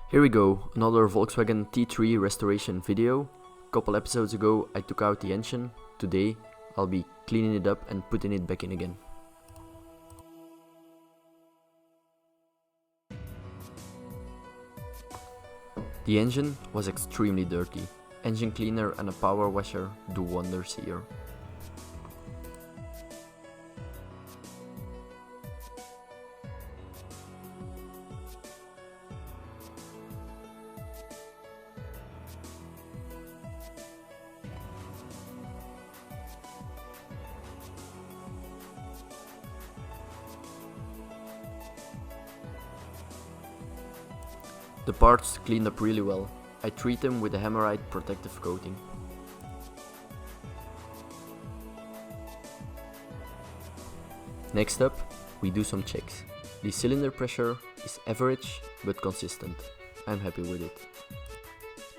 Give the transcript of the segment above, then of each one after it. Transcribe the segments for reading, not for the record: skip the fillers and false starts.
Here we go, another Volkswagen T3 restoration video. Couple episodes ago I took out the engine. Today I'll be cleaning it up and putting it back in again. The engine was extremely dirty. Engine cleaner and a power washer do wonders here. The parts cleaned up really well. I treat them with a Hammerite protective coating. Next up, we do some checks. The cylinder pressure is average but consistent. I'm happy with it.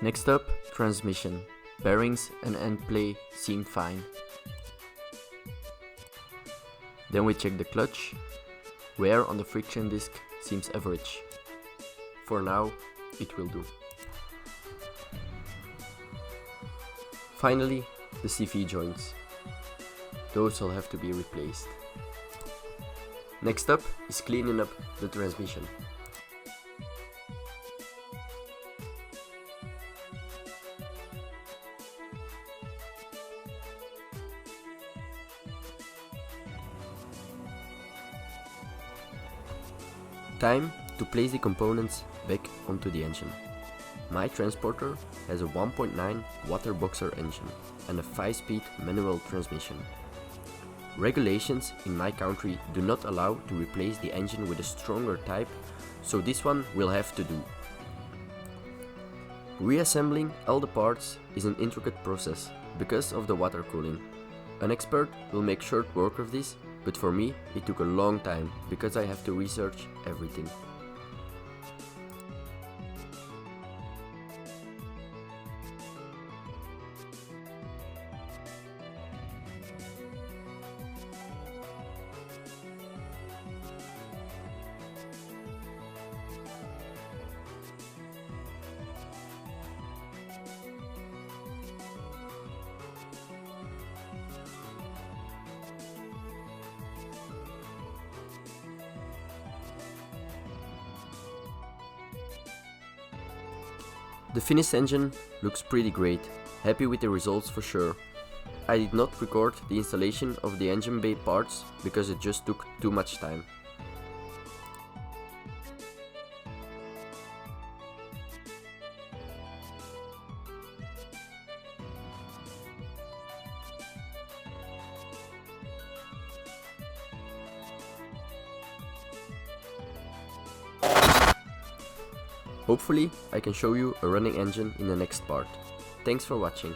Next up, transmission. Bearings and end play seem fine. Then we check the clutch. Wear on the friction disc seems average. For now, it will do. Finally, the CV joints. Those will have to be replaced. Next up is cleaning up the transmission. Time to place the components back onto the engine. My transporter has a 1.9 water boxer engine and a 5-speed manual transmission. Regulations in my country do not allow to replace the engine with a stronger type, so this one will have to do. Reassembling all the parts is an intricate process because of the water cooling. An expert will make short work of this, but for me it took a long time because I have to research everything. The finished engine looks pretty great, happy with the results for sure. I did not record the installation of the engine bay parts because it just took too much time. Hopefully I can show you a running engine in the next part. Thanks for watching.